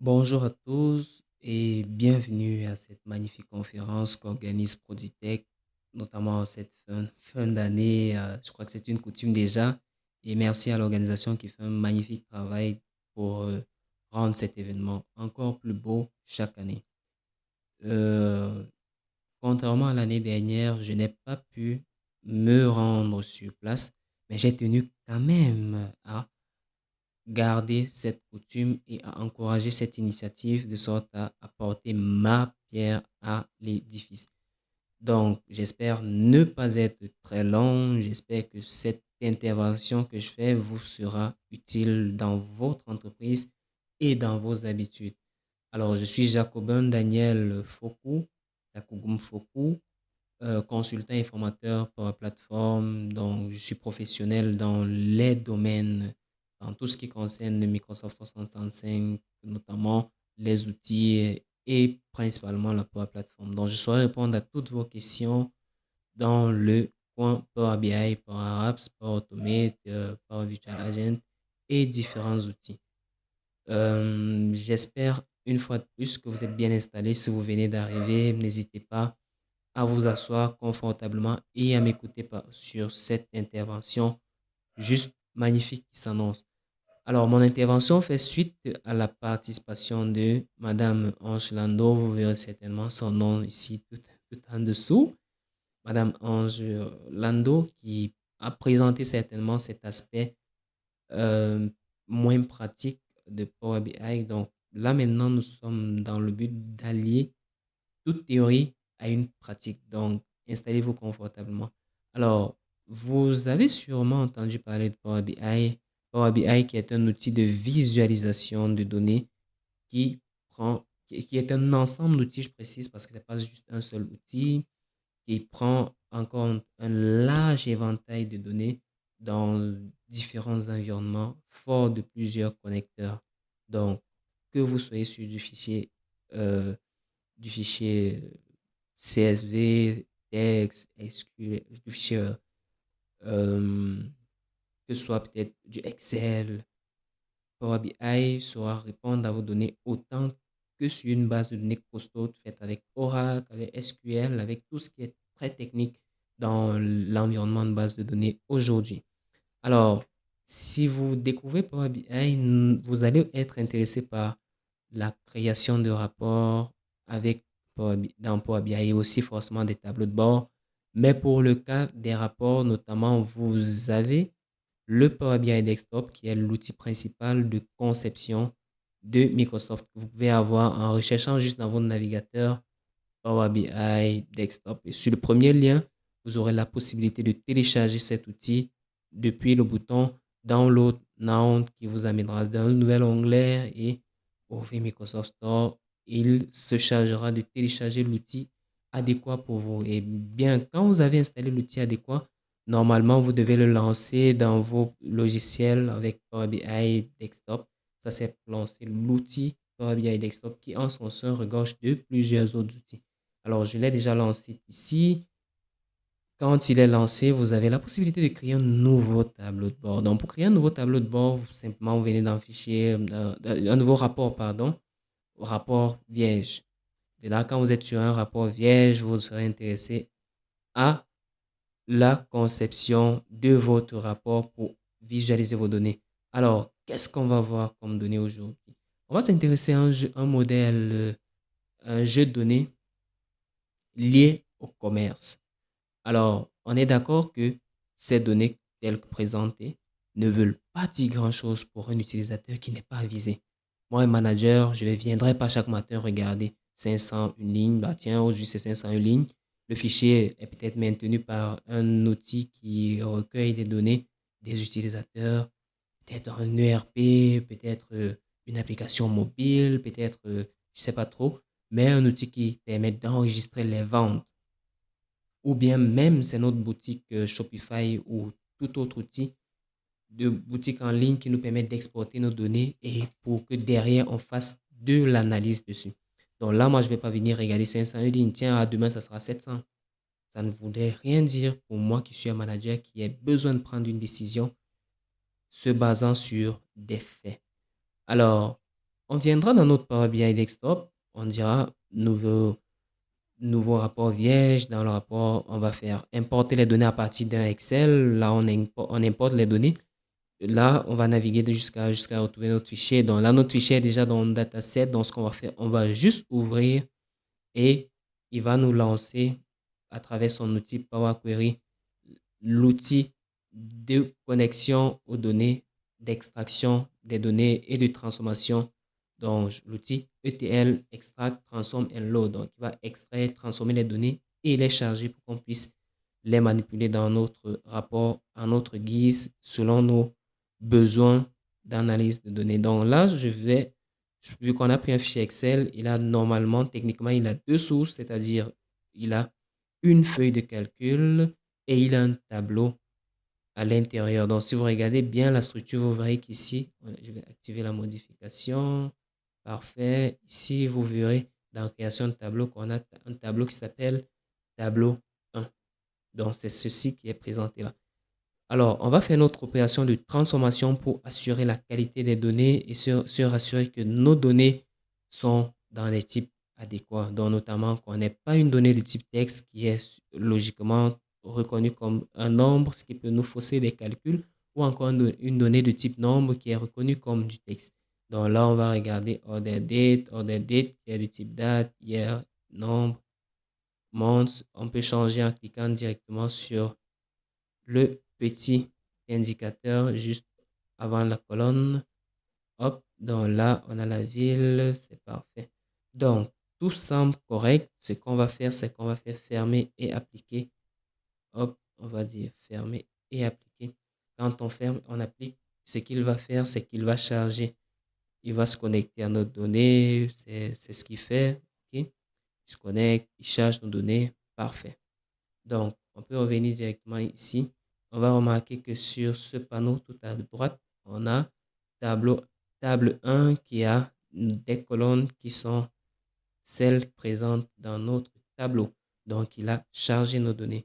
Bonjour à tous et bienvenue à cette magnifique conférence qu'organise Proditech, notamment en cette fin d'année. Je crois que c'est une coutume déjà. Et merci à l'organisation qui fait un magnifique travail pour rendre cet événement encore plus beau chaque année. Euh, Contrairement à l'année dernière, je n'ai pas pu me rendre sur place, mais j'ai tenu quand même à garder cette coutume et à encourager cette initiative de sorte à apporter ma pierre à l'édifice. Donc, j'espère ne pas être très long. J'espère que cette intervention que je fais vous sera utile dans votre entreprise et dans vos habitudes. Alors, je suis Jacobin Daniel Fokou, Takugum Fokou, consultant et formateur pour la plateforme. Donc, je suis professionnel dans les domaines, dans tout ce qui concerne le Microsoft 365, notamment les outils et principalement la Power Platform. Donc, je saurai répondre à toutes vos questions dans le coin Power BI, Power Apps, Power Automate, Power Virtual Agent et différents outils. J'espère une fois de plus que vous êtes bien installés. Si vous venez d'arriver, n'hésitez pas à vous asseoir confortablement et à m'écouter sur cette intervention juste magnifique qui s'annonce. Alors, mon intervention fait suite à la participation de Madame Ange Lando. Vous verrez certainement son nom ici tout en dessous. Madame Ange Lando qui a présenté certainement cet aspect euh, moins pratique de Power BI. Donc là maintenant, nous sommes dans le but d'allier toute théorie à une pratique. Donc, installez-vous confortablement. Alors, vous avez sûrement entendu parler de Power BI. Power BI qui est un outil de visualisation de données qui est un ensemble d'outils, je précise, parce que ce n'est pas juste un seul outil, qui prend en compte un large éventail de données dans différents environnements forts de plusieurs connecteurs. Donc, que vous soyez sur du fichier CSV, texte, SQL, du fichier, euh, que ce soit peut-être du Excel, Power BI saura répondre à vos données autant que sur une base de données costaud faite avec Oracle, avec SQL, avec tout ce qui est très technique dans l'environnement de base de données aujourd'hui. Alors, si vous découvrez Power BI, vous allez être intéressé par la création de rapports avec dans Power BI et aussi forcément des tableaux de bord. Mais pour le cas des rapports, notamment, vous avez le Power BI Desktop qui est l'outil principal de conception de Microsoft. Vous pouvez avoir en recherchant juste dans votre navigateur Power BI Desktop. Et sur le premier lien, vous aurez la possibilité de télécharger cet outil depuis le bouton Download Now qui vous amènera dans un nouvel onglet et ouvrez Microsoft Store. Il se chargera de télécharger l'outil adéquat pour vous. Et bien, quand vous avez installé l'outil adéquat, normalement, vous devez le lancer dans vos logiciels avec Power BI Desktop. Ça, c'est lancer l'outil Power BI Desktop qui, en son sein, regorge de plusieurs autres outils. Alors, je l'ai déjà lancé ici. Quand il est lancé, vous avez la possibilité de créer un nouveau tableau de bord. Donc, pour créer un nouveau tableau de bord, vous simplement vous venez dans le fichier, un nouveau rapport, pardon, rapport vierge. Et là, quand vous êtes sur un rapport vierge, vous serez intéressé à la conception de votre rapport pour visualiser vos données. Alors, qu'est-ce qu'on va voir comme données aujourd'hui? On va s'intéresser à un modèle, un jeu de données lié au commerce. Alors, on est d'accord que ces données telles que présentées ne veulent pas dire grand-chose pour un utilisateur qui n'est pas avisé. Moi, un manager, je ne viendrai pas chaque matin regarder 501 lignes. Bah, tiens, aujourd'hui, c'est 501 lignes. Le fichier est peut-être maintenu par un outil qui recueille des données des utilisateurs, peut-être un ERP, peut-être une application mobile, peut-être, je ne sais pas trop, mais un outil qui permet d'enregistrer les ventes ou bien même c'est notre boutique Shopify ou tout autre outil de boutique en ligne qui nous permet d'exporter nos données et pour que derrière on fasse de l'analyse dessus. Donc là, moi, je ne vais pas venir regarder 500 lignes. Tiens, demain, ça sera 700. Ça ne voudrait rien dire pour moi qui suis un manager qui a besoin de prendre une décision se basant sur des faits. Alors, On viendra dans notre Power BI Desktop, on dira nouveau rapport vierge. Dans le rapport, on va faire importer les données à partir d'un Excel. Là, on importe les données. Là, on va naviguer jusqu'à retrouver notre fichier. Donc là, notre fichier est déjà dans le dataset. Donc, ce qu'on va faire, on va juste ouvrir et il va nous lancer à travers son outil Power Query l'outil de connexion aux données, d'extraction des données et de transformation. Donc, l'outil ETL, Extract, Transform and Load. Donc, il va extraire, transformer les données et les charger pour qu'on puisse les manipuler dans notre rapport à notre guise selon nos besoins d'analyse de données. Donc là, vu qu'on a pris un fichier Excel, il a normalement, techniquement, il a deux sources, c'est-à-dire il a une feuille de calcul et il a un tableau à l'intérieur. Donc, si vous regardez bien la structure, vous verrez qu'ici, je vais activer la modification. Parfait. Ici, vous verrez dans création de tableau qu'on a un tableau qui s'appelle tableau 1. Donc, c'est ceci qui est présenté là. Alors, on va faire notre opération de transformation pour assurer la qualité des données et se rassurer que nos données sont dans les types adéquats. Donc, notamment qu'on n'ait pas une donnée de type texte qui est logiquement reconnue comme un nombre, ce qui peut nous fausser des calculs, ou encore une donnée de type nombre qui est reconnue comme du texte. Donc là, on va regarder order date qui est de type date, hier, nombre, month. On peut changer en cliquant directement sur le petit indicateur juste avant la colonne. Hop, donc là, on a la ville, c'est parfait. Donc, tout semble correct. Ce qu'on va faire, c'est qu'on va faire fermer et appliquer. Hop, on va dire fermer et appliquer. Quand on ferme, on applique. Ce qu'il va faire, c'est qu'il va charger. Il va se connecter à notre donnée. C'est ce qu'il fait. Ok. Il se connecte, il charge nos données. Parfait. Donc, on peut revenir directement ici. On va remarquer que sur ce panneau tout à droite, on a table 1 qui a des colonnes qui sont celles présentes dans notre tableau. Donc, il a chargé nos données.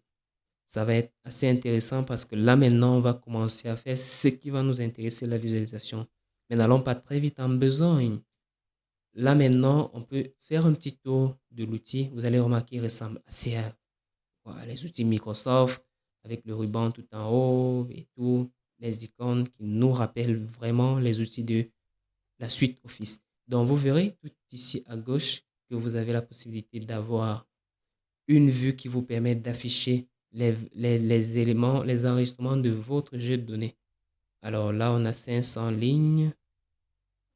Ça va être assez intéressant parce que là maintenant, on va commencer à faire ce qui va nous intéresser, la visualisation. Mais n'allons pas très vite en besogne. Là maintenant, on peut faire un petit tour de l'outil. Vous allez remarquer, il ressemble assez à les outils Microsoft avec le ruban tout en haut et tout, les icônes qui nous rappellent vraiment les outils de la suite Office. Donc, vous verrez tout ici à gauche que vous avez la possibilité d'avoir une vue qui vous permet d'afficher les éléments, les enregistrements de votre jeu de données. Alors là, on a 500 lignes.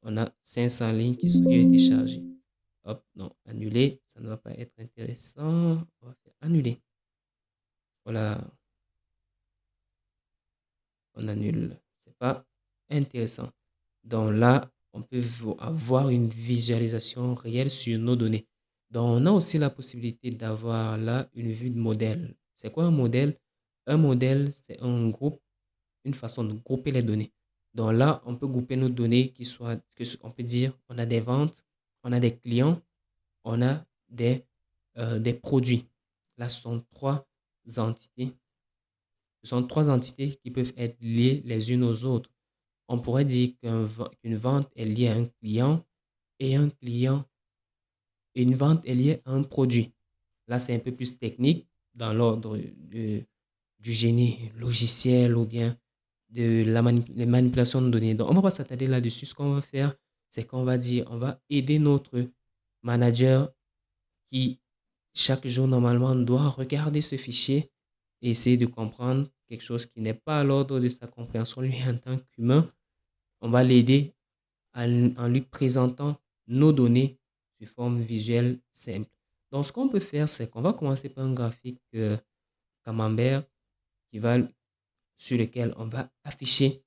On a 500 lignes qui ont été chargées. Hop, non, annuler. Ça ne va pas être intéressant. On va faire annuler. Voilà, on annule. C'est pas intéressant. Donc là, on peut avoir une visualisation réelle sur nos données. Donc, on a aussi la possibilité d'avoir là une vue de modèle. C'est quoi un modèle? Un modèle, c'est un groupe, une façon de grouper les données. Donc là, on peut grouper nos données on peut dire, on a des ventes, on a des clients, on a des produits. Là, ce sont trois entités. Ce sont trois entités qui peuvent être liées les unes aux autres. On pourrait dire qu'une vente est liée à un client et une vente est liée à un produit. Là, c'est un peu plus technique dans l'ordre du génie logiciel ou bien de la manipulation de données. Donc, on ne va pas s'attarder là-dessus. Ce qu'on va faire, c'est qu'on va dire, on va aider notre manager qui, chaque jour, normalement, doit regarder ce fichier et essayer de comprendre quelque chose qui n'est pas à l'ordre de sa compréhension, lui, en tant qu'humain. On va l'aider en lui présentant nos données sous forme visuelle simple. Donc, ce qu'on peut faire, c'est qu'on va commencer par un graphique camembert sur lequel on va afficher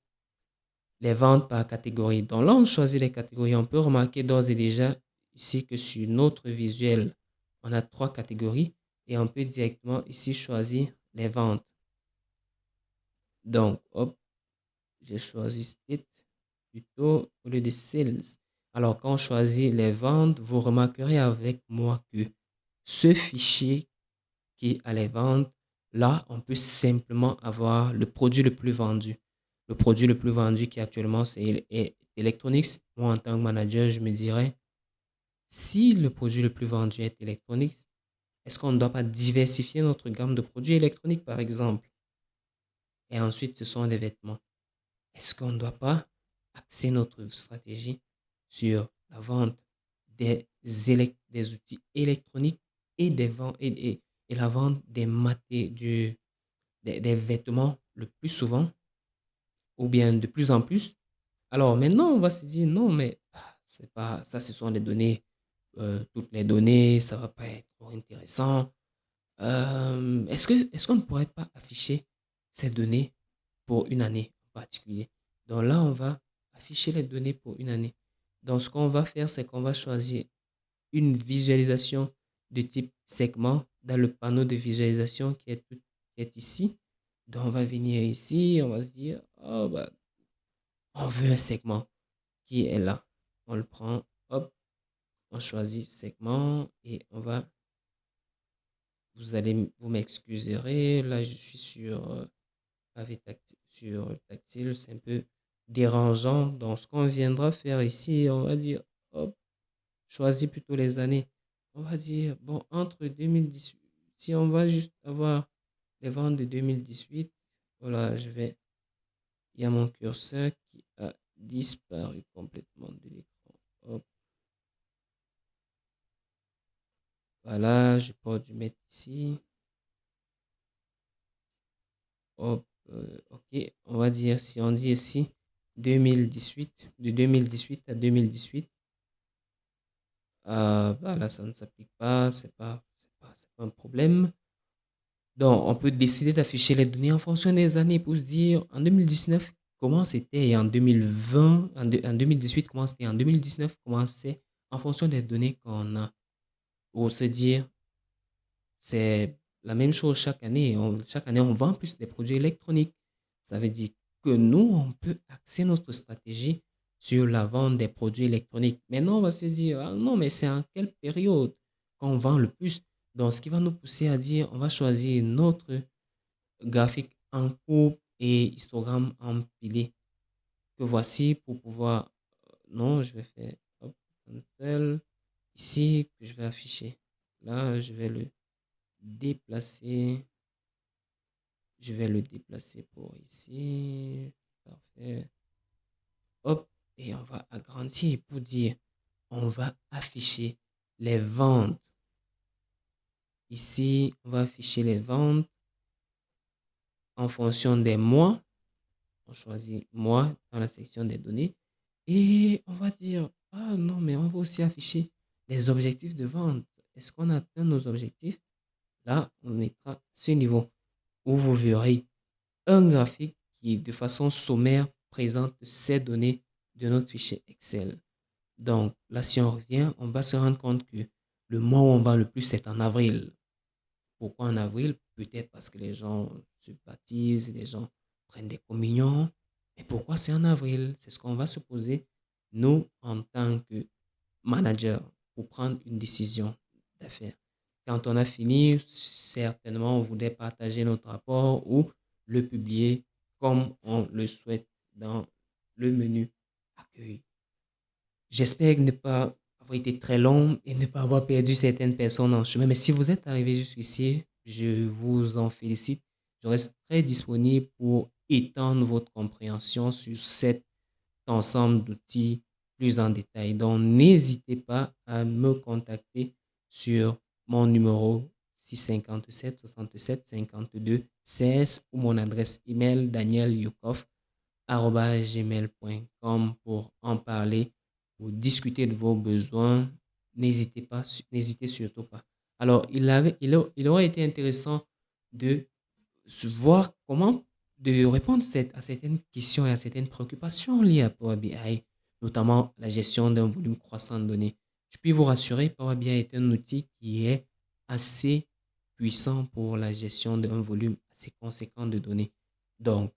les ventes par catégorie. Donc là, on choisit les catégories. On peut remarquer d'ores et déjà ici que sur notre visuel, on a trois catégories et on peut directement ici choisir les ventes. Donc, hop, j'ai choisi state plutôt au lieu de sales. Alors, quand on choisit les ventes, vous remarquerez avec moi que ce fichier qui a les ventes, là, on peut simplement avoir le produit le plus vendu. Le produit le plus vendu qui actuellement est Electronics, moi en tant que manager, je me dirais, si le produit le plus vendu est Electronics, est-ce qu'on ne doit pas diversifier notre gamme de produits électroniques, par exemple? Et ensuite, ce sont les vêtements. Est-ce qu'on ne doit pas axer notre stratégie sur la vente des outils électroniques et, et la vente des vêtements le plus souvent ou bien de plus en plus? Alors maintenant, on va se dire non, mais c'est pas ça, ce sont les données, toutes les données, ça va pas être trop intéressant. Est-ce qu'on ne pourrait pas afficher ces données pour une année en particulier? Donc là, on va afficher les données pour une année. Donc ce qu'on va faire, c'est qu'on va choisir une visualisation de type segment dans le panneau de visualisation qui est ici. Donc on va venir ici, on va se dire, oh bah, on veut un segment qui est là. On le prend, hop, on choisit segment et on va, vous m'excuserez, là je suis sur sur le tactile, c'est un peu dérangeant. Donc ce qu'on viendra faire ici, on va dire, hop, choisis plutôt les années. On va dire, bon, entre 2018, si on va juste avoir les ventes de 2018, voilà, il y a mon curseur qui a disparu complètement de l'écran. Hop, voilà, je peux du mettre ici. Hop, ok, on va dire, si on dit ici 2018, de 2018 à 2018, voilà, ça ne s'applique pas, c'est pas un problème. Donc, on peut décider d'afficher les données en fonction des années pour se dire en 2019 comment c'était et en 2020, en 2018 comment c'était, en 2019 comment c'est, en fonction des données qu'on a. Pour se dire, c'est la même chose chaque année. Chaque année, on vend plus des produits électroniques. Ça veut dire que nous, on peut axer notre stratégie sur la vente des produits électroniques. Maintenant, on va se dire, ah non, mais c'est en quelle période qu'on vend le plus? Donc, ce qui va nous pousser à dire, on va choisir notre graphique en courbe et histogramme empilé que voici pour pouvoir, non, je vais faire, hop, cancel, ici, que je vais afficher. Là, je vais le déplacer. Je vais le déplacer pour ici. Parfait. Hop. Et on va agrandir pour dire, on va afficher les ventes. Ici, on va afficher les ventes en fonction des mois. On choisit mois dans la section des données. Et on va dire, ah non, mais on va aussi afficher les objectifs de vente. Est-ce qu'on atteint nos objectifs? Là, on mettra ce niveau où vous verrez un graphique qui, de façon sommaire, présente ces données de notre fichier Excel. Donc, là, si on revient, on va se rendre compte que le mois où on vend le plus, c'est en avril. Pourquoi en avril? Peut-être parce que les gens se baptisent, les gens prennent des communions. Mais pourquoi c'est en avril? C'est ce qu'on va se poser, nous, en tant que manager, pour prendre une décision d'affaires. Quand on a fini, certainement, on voudrait partager notre rapport ou le publier comme on le souhaite dans le menu accueil. J'espère ne pas avoir été très long et ne pas avoir perdu certaines personnes en chemin. Mais si vous êtes arrivé jusqu'ici, je vous en félicite. Je reste très disponible pour étendre votre compréhension sur cet ensemble d'outils plus en détail. Donc, n'hésitez pas à me contacter sur mon numéro 657 67 52 16 ou mon adresse email danielyukov@gmail.com pour en parler, pour discuter de vos besoins. N'hésitez pas, n'hésitez surtout pas. Alors, il aurait été intéressant de voir comment de répondre à certaines questions et à certaines préoccupations liées à Power BI, notamment la gestion d'un volume croissant de données. Je puis vous rassurer, Power BI est un outil qui est assez puissant pour la gestion d'un volume assez conséquent de données. Donc,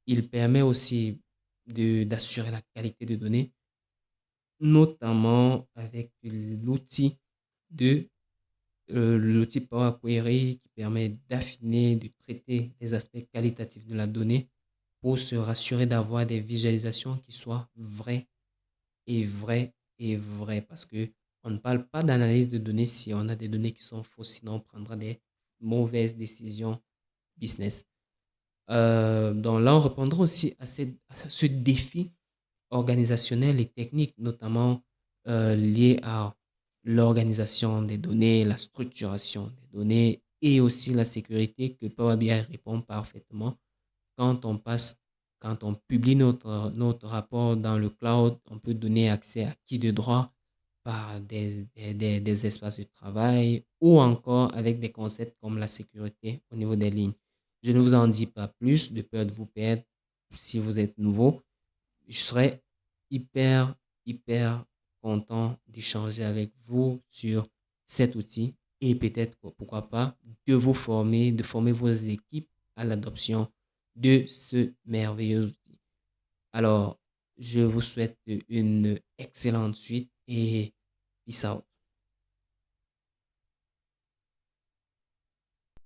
il permet aussi d'assurer la qualité de données, notamment avec de l'outil Power Query qui permet d'affiner, de traiter les aspects qualitatifs de la donnée pour se rassurer d'avoir des visualisations qui soient vraies est vrai parce que on ne parle pas d'analyse de données si on a des données qui sont fausses, sinon on prendra des mauvaises décisions business. Donc là, on répondra aussi à ce défi organisationnel et technique, notamment lié à l'organisation des données, la structuration des données et aussi la sécurité que Power BI répond parfaitement. Quand on passe, quand on publie notre rapport dans le cloud, on peut donner accès à qui de droit par des espaces de travail ou encore avec des concepts comme la sécurité au niveau des lignes. Je ne vous en dis pas plus de peur de vous perdre si vous êtes nouveau. Je serais hyper, hyper content d'échanger avec vous sur cet outil et peut-être, pourquoi pas, de vous former, de former vos équipes à l'adoption de ce merveilleux outil. Alors, je vous souhaite une excellente suite et peace out.